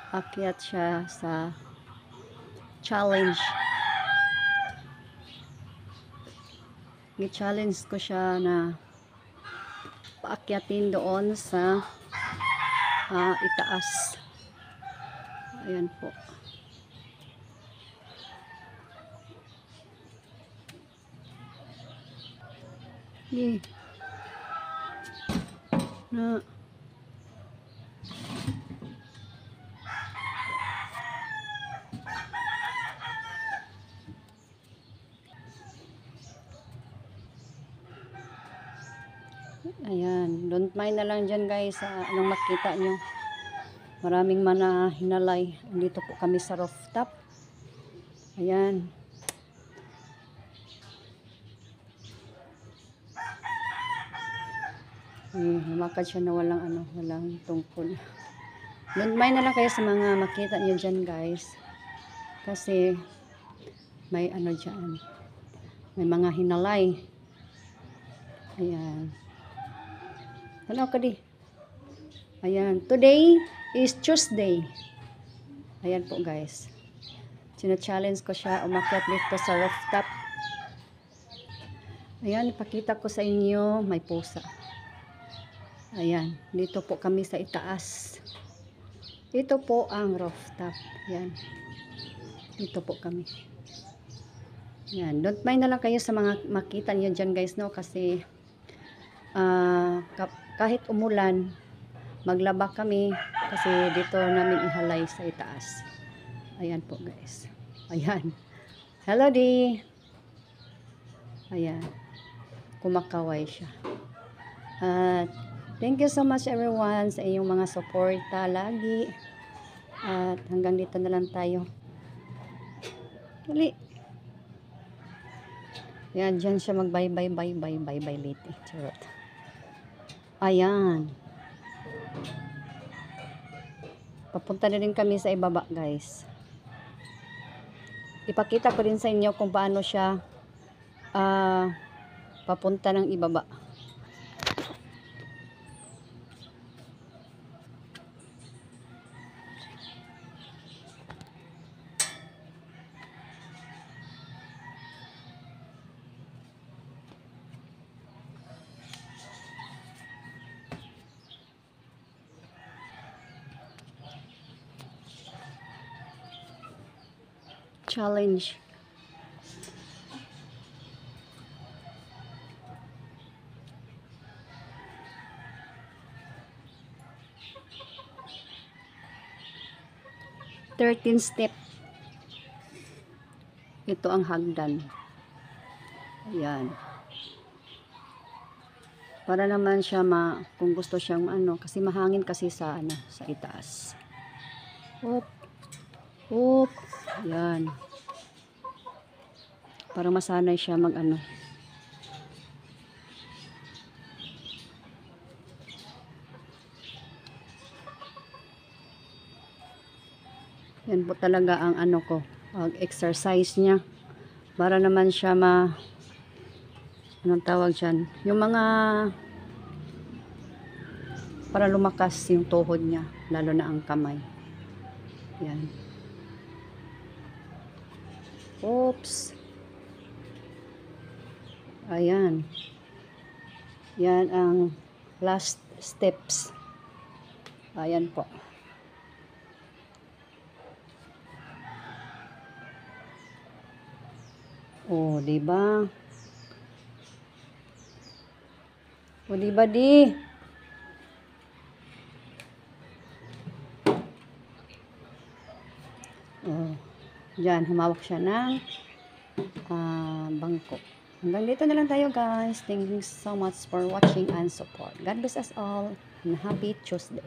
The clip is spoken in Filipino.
Akyat siya sa challenge. I-challenge ko siya na paakyatin doon sa itaas. Ayan po. Na ayan, don't mind na lang dyan guys anong makita nyo. Maraming mana hinalay. Dito po kami sa rooftop. Ayan. Lumakad siya na walang tungkol. Don't mind na lang kayo sa mga makita nyo dyan guys. Kasi may dyan. May mga hinalay. Ayan. Hello ka di. Ayan. Today is Tuesday. Ayan po guys. Sina-challenge ko siya umakyat dito sa rooftop. Ayan, ipakita ko sa inyo, may pusa. Ayan, dito po kami sa itaas. Ito po ang rooftop. Ayan. Dito po kami. Ayan, don't mind na lang kayo sa mga makita niyo dyan guys, no? Kasi kahit umulan, maglaba kami kasi dito namin ihalay sa itaas. Ayan po guys. Ayan. Hello di. Ayan. Kumakaway siya. At thank you so much everyone sa inyong mga suporta lagi. At hanggang dito na lang tayo. Dali. Ayan, dyan siya mag bye late. Charot. Ayan. Papunta na rin kami sa ibaba guys. Ipakita ko rin sa inyo kung paano siya papunta ng ibaba. Challenge. Step. Ito ang hagdan. Ayan. Para naman siya kung gusto siyang kasi mahangin kasi sa sa itaas. Hop. Hop. Ayan. Para masanay siya Yan po talaga ang ko, exercise niya. Para naman siya anong tawag dyan? Yung mga para lumakas yung tuhod niya, lalo na ang kamay. Yan. Oops. Ayan. Yan ang last steps. Ayan po. Oh, diba? Oh, diba di? Oh, dyan, humawak siya ng bangko. Hanggang dito na lang tayo guys. Thank you so much for watching and support. God bless us all and happy Tuesday.